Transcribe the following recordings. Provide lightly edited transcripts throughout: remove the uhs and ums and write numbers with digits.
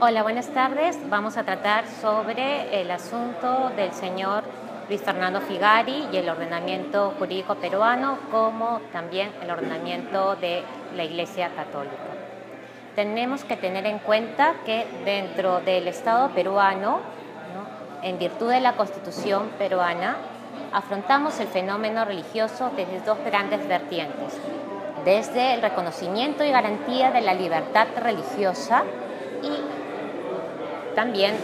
Hola, buenas tardes. Vamos a tratar sobre el asunto del señor Luis Fernando Figari y el ordenamiento jurídico peruano, como también el ordenamiento de la Iglesia Católica. Tenemos que tener en cuenta que dentro del Estado peruano, en virtud de la Constitución peruana, afrontamos el fenómeno religioso desde dos grandes vertientes: desde el reconocimiento y garantía de la libertad religiosa y también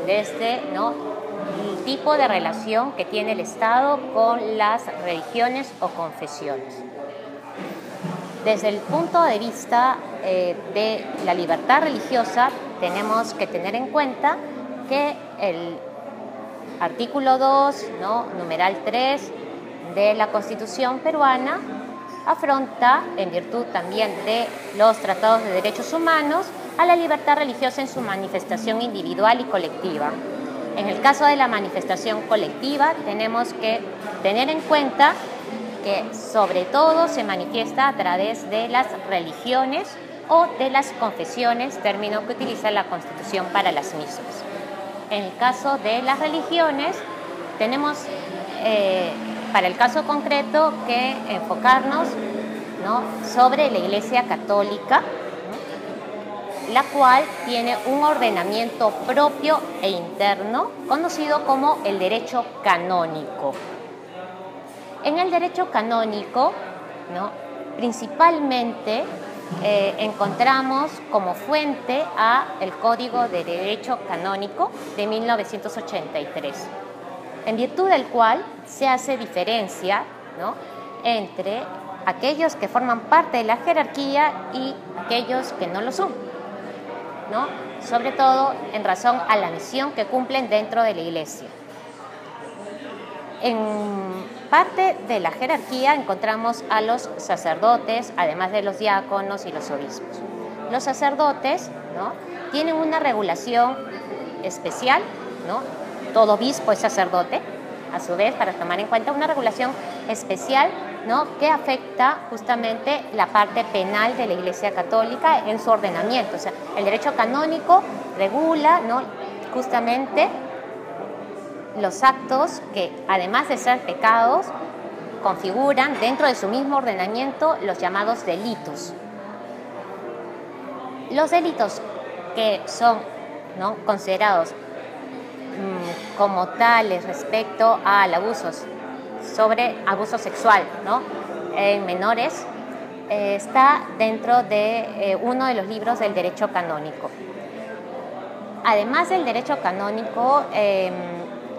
desde el tipo de relación que tiene el Estado con las religiones o confesiones. Desde el punto de vista de la libertad religiosa, tenemos que tener en cuenta que el artículo 2, numeral 3 de la Constitución peruana afronta, en virtud también de los tratados de derechos humanos, a la libertad religiosa en su manifestación individual y colectiva. En el caso de la manifestación colectiva, tenemos que tener en cuenta que sobre todo se manifiesta a través de las religiones o de las confesiones, término que utiliza la Constitución para las mismas. En el caso de las religiones, tenemos para el caso concreto que enfocarnos sobre la Iglesia Católica, la cual tiene un ordenamiento propio e interno conocido como el derecho canónico. En el derecho canónico, principalmente encontramos como fuente a el Código de Derecho Canónico de 1983, en virtud del cual se hace diferencia entre aquellos que forman parte de la jerarquía y aquellos que no lo son, sobre todo en razón a la misión que cumplen dentro de la Iglesia. En parte de la jerarquía encontramos a los sacerdotes, además de los diáconos y los obispos. Los sacerdotes tienen una regulación especial, todo obispo es sacerdote, a su vez, para tomar en cuenta una regulación especial que afecta justamente la parte penal de la Iglesia Católica en su ordenamiento. O sea, el derecho canónico regula justamente los actos que, además de ser pecados, configuran dentro de su mismo ordenamiento los llamados delitos. Los delitos que son considerados como tales respecto al abuso sexual en menores está dentro de uno de los libros del derecho canónico. Además del derecho canónico,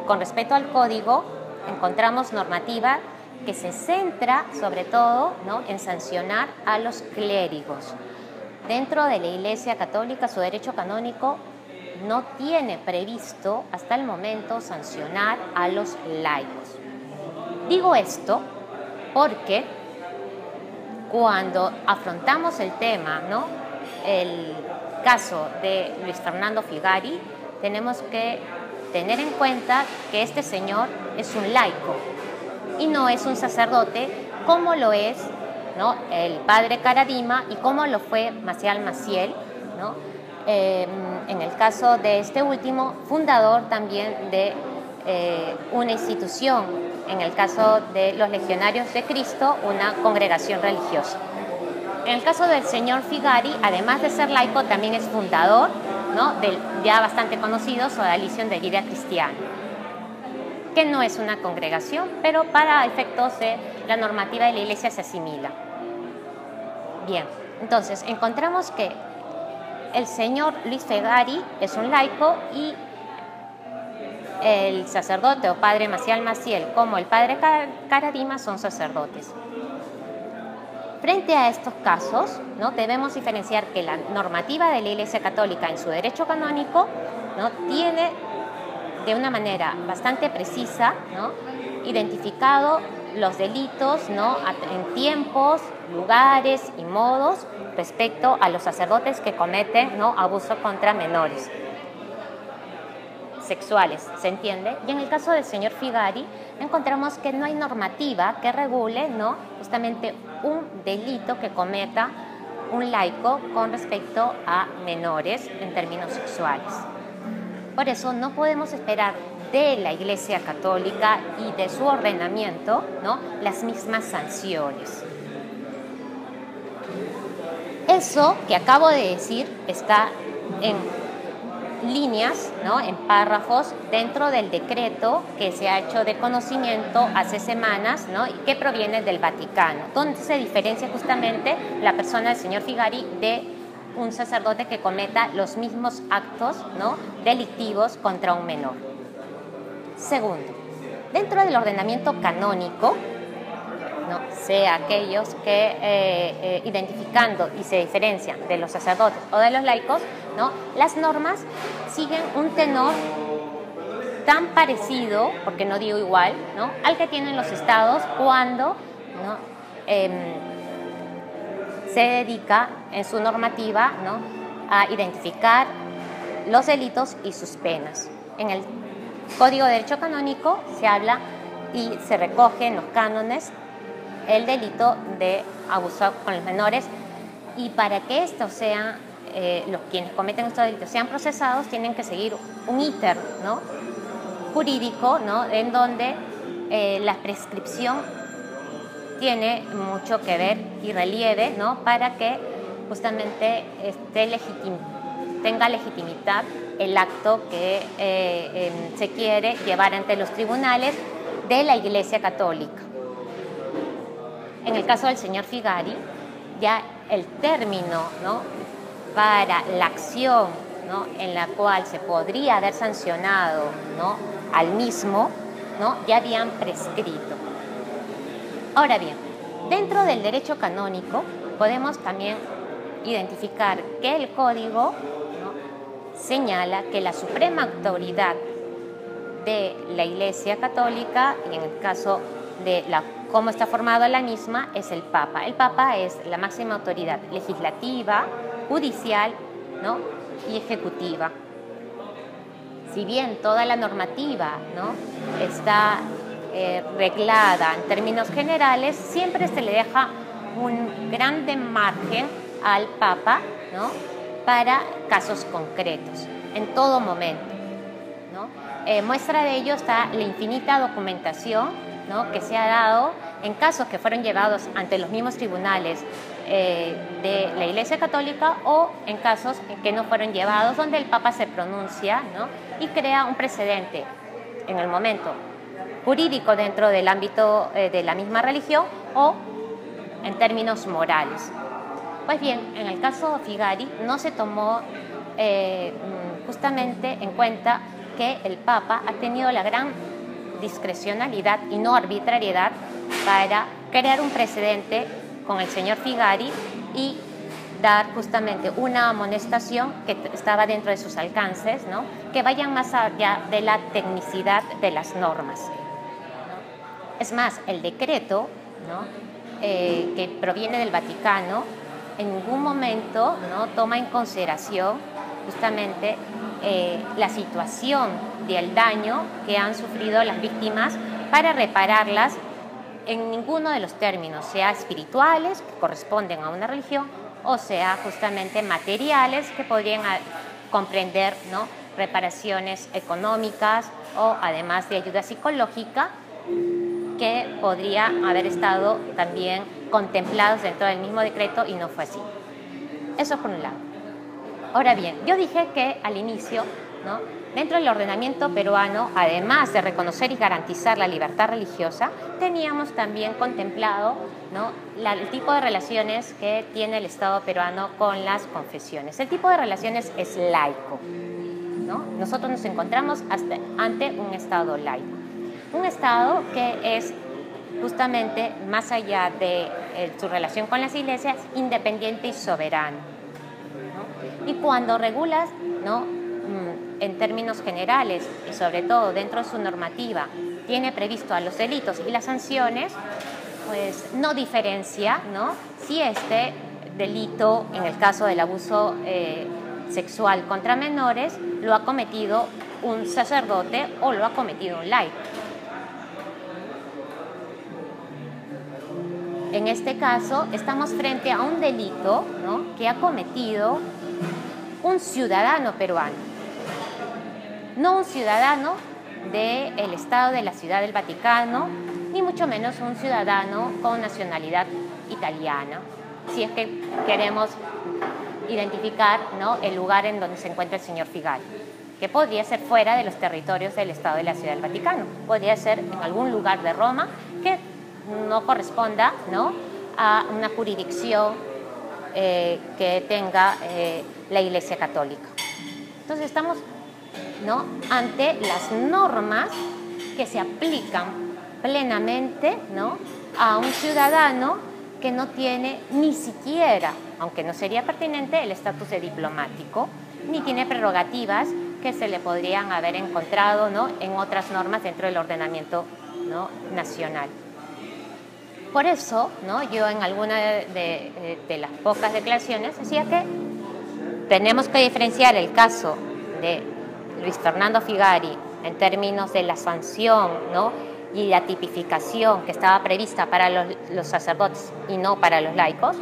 con respecto al código, encontramos normativa que se centra sobre todo en sancionar a los clérigos. Dentro de la Iglesia Católica, su derecho canónico no tiene previsto hasta el momento sancionar a los laicos. Digo esto porque cuando afrontamos el tema, el caso de Luis Fernando Figari, tenemos que tener en cuenta que este señor es un laico y no es un sacerdote como lo es el padre Caradima y como lo fue Maciel Maciel, en el caso de este último, fundador también de una institución, en el caso de los Legionarios de Cristo, una congregación religiosa. En el caso del señor Figari, además de ser laico, también es fundador del ya bastante conocido Sodalicio de Vida Cristiana, que no es una congregación, pero para efectos de la normativa de la Iglesia se asimila. Bien, entonces encontramos que el señor Luis Figari es un laico y el sacerdote o padre Maciel Maciel como el padre Caradima son sacerdotes. Frente a estos casos, debemos diferenciar que la normativa de la Iglesia Católica en su derecho canónico tiene de una manera bastante precisa identificado los delitos en tiempos, lugares y modos respecto a los sacerdotes que cometen abuso contra menores sexuales, ¿se entiende? Y en el caso del señor Figari encontramos que no hay normativa que regule justamente un delito que cometa un laico con respecto a menores en términos sexuales. Por eso no podemos esperar de la Iglesia Católica y de su ordenamiento, ¿no?, las mismas sanciones. Eso que acabo de decir está en líneas, ¿no?, en párrafos dentro del decreto que se ha hecho de conocimiento hace semanas, ¿no?, y que proviene del Vaticano, donde se diferencia justamente la persona del señor Figari de un sacerdote que cometa los mismos actos, ¿no?, delictivos contra un menor. Segundo, dentro del ordenamiento canónico, ¿no?, sea aquellos que identificando y se diferencian de los sacerdotes o de los laicos, ¿no?, las normas siguen un tenor tan parecido, porque no digo igual, ¿no?, al que tienen los estados cuando, ¿no?, se dedica en su normativa, ¿no?, a identificar los delitos y sus penas. En el Código de Derecho Canónico se habla y se recoge en los cánones el delito de abuso con los menores, y para que estos sean, los quienes cometen estos delitos sean procesados, tienen que seguir un íter, ¿no?, jurídico, ¿no?, en donde la prescripción tiene mucho que ver y relieve, ¿no?, para que justamente tenga legitimidad el acto que se quiere llevar ante los tribunales de la Iglesia Católica. En el caso del señor Figari, ya el término, ¿no?, para la acción, ¿no?, en la cual se podría haber sancionado, ¿no?, al mismo, ¿no?, ya habían prescrito. Ahora bien, dentro del derecho canónico podemos también identificar que el código, ¿no?, señala que la suprema autoridad de la Iglesia Católica, y en el caso de cómo está formada la misma, es el Papa. El Papa es la máxima autoridad legislativa, judicial, ¿no?, y ejecutiva. Si bien toda la normativa, ¿no?, está reglada en términos generales, siempre se le deja un grande margen al Papa, ¿no?, para casos concretos, en todo momento, ¿no? Muestra de ello está la infinita documentación, ¿no?, que se ha dado en casos que fueron llevados ante los mismos tribunales de la Iglesia Católica, o en casos que no fueron llevados, donde el Papa se pronuncia, ¿no?, y crea un precedente en el momento jurídico dentro del ámbito de la misma religión o en términos morales. Pues bien, en el caso Figari no se tomó justamente en cuenta que el Papa ha tenido la gran discrecionalidad y no arbitrariedad para crear un precedente con el señor Figari y dar justamente una amonestación que estaba dentro de sus alcances, ¿no?, que vayan más allá de la tecnicidad de las normas. Es más, el decreto, ¿no?, que proviene del Vaticano, en ningún momento, ¿no?, toma en consideración justamente la situación del daño que han sufrido las víctimas para repararlas en ninguno de los términos, sea espirituales, que corresponden a una religión, o sea justamente materiales, que podrían comprender, ¿no?, reparaciones económicas o además de ayuda psicológica, que podría haber estado también contemplados dentro del mismo decreto, y no fue así. Eso por un lado. Ahora bien, yo dije que al inicio, ¿no?, dentro del ordenamiento peruano, además de reconocer y garantizar la libertad religiosa, teníamos también contemplado, ¿no?, el tipo de relaciones que tiene el Estado peruano con las confesiones. El tipo de relaciones es laico, ¿no? Nosotros nos encontramos ante un Estado laico. Un Estado que es justamente, más allá de su relación con las iglesias, independiente y soberano, ¿no? Y cuando regulas, ¿no?, en términos generales y sobre todo dentro de su normativa, tiene previsto a los delitos y las sanciones, pues no diferencia, ¿no?, si este delito, en el caso del abuso sexual contra menores, lo ha cometido un sacerdote o lo ha cometido un laico. en este caso estamos frente a un delito, ¿no?, que ha cometido un ciudadano peruano, no un ciudadano del Estado de la Ciudad del Vaticano, ni mucho menos un ciudadano con nacionalidad italiana, si es que queremos identificar, ¿no?, el lugar en donde se encuentra el señor Figali, que podría ser fuera de los territorios del Estado de la Ciudad del Vaticano, podría ser en algún lugar de Roma que no corresponda, ¿no?, a una jurisdicción que tenga la Iglesia Católica. Entonces estamos, ¿no?, ante las normas que se aplican plenamente, ¿no?, a un ciudadano que no tiene ni siquiera, aunque no sería pertinente, el estatus de diplomático, ni tiene prerrogativas que se le podrían haber encontrado, ¿no?, en otras normas dentro del ordenamiento, ¿no?, nacional. Por eso, ¿no?, yo en alguna de las pocas declaraciones decía que tenemos que diferenciar el caso de Luis Fernando Figali en términos de la sanción, ¿no?, y la tipificación que estaba prevista para los sacerdotes y no para los laicos,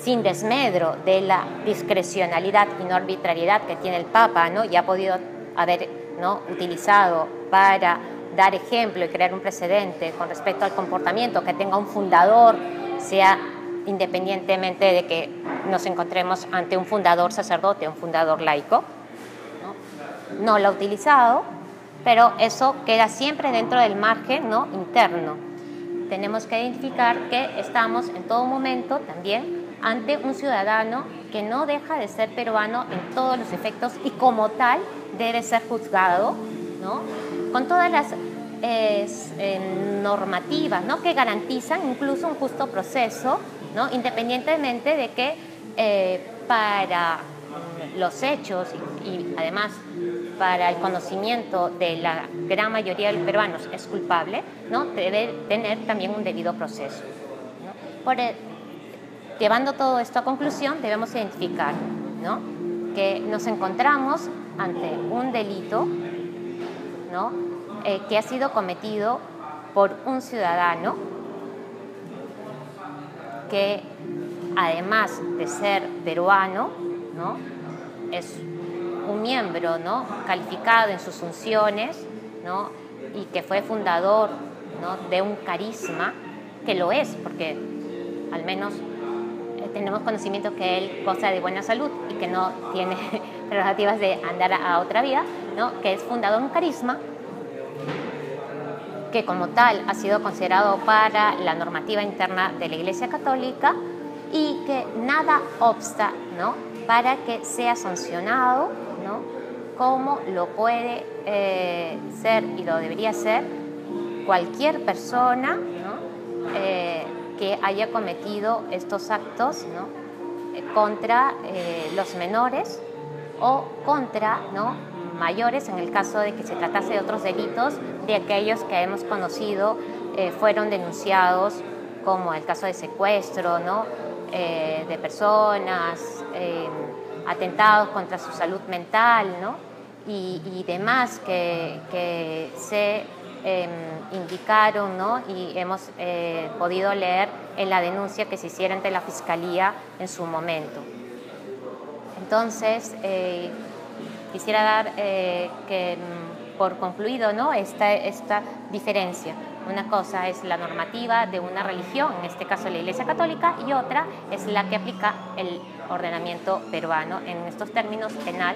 sin desmedro de la discrecionalidad y no arbitrariedad que tiene el Papa, ¿no?, y ha podido haber, ¿no?, utilizado para dar ejemplo y crear un precedente con respecto al comportamiento que tenga un fundador, sea independientemente de que nos encontremos ante un fundador sacerdote o un fundador laico, no lo ha utilizado, pero eso queda siempre dentro del margen, ¿no?, interno. Tenemos que identificar que estamos en todo momento también ante un ciudadano que no deja de ser peruano en todos los efectos y como tal debe ser juzgado, ¿no?, con todas las normativas, ¿no?, que garantizan incluso un justo proceso, ¿no?, independientemente de que para los hechos y además para el conocimiento de la gran mayoría de los peruanos es culpable, ¿no?, debe tener también un debido proceso, ¿no? Llevando todo esto a conclusión, debemos identificar, ¿no?, que nos encontramos ante un delito, ¿no?, que ha sido cometido por un ciudadano que, además de ser peruano, ¿no?, es un miembro, ¿no?, calificado en sus funciones, ¿no?, y que fue fundador, ¿no?, de un carisma, que lo es, porque al menos tenemos conocimiento que él goza de buena salud y que no tiene prerrogativas de andar a otra vida, ¿no?, que es fundador de un carisma, que como tal ha sido considerado para la normativa interna de la Iglesia Católica y que nada obsta, ¿no?, para que sea sancionado, ¿no?, como lo puede ser y lo debería ser cualquier persona, ¿no?, que haya cometido estos actos, ¿no?, contra los menores o contra, ¿no?, mayores, en el caso de que se tratase de otros delitos, de aquellos que hemos conocido fueron denunciados, como el caso de secuestro, ¿no?, de personas, atentados contra su salud mental, ¿no?, y demás que se indicaron, ¿no?, y hemos podido leer en la denuncia que se hiciera ante la Fiscalía en su momento. Entonces, quisiera dar por concluido, ¿no?, esta diferencia. Una cosa es la normativa de una religión, en este caso la Iglesia Católica, y otra es la que aplica el ordenamiento peruano en estos términos penal,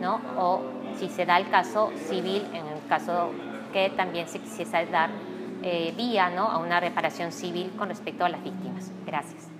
¿no?, o si se da el caso civil, en el caso que también se quisiese dar vía, ¿no?, a una reparación civil con respecto a las víctimas. Gracias.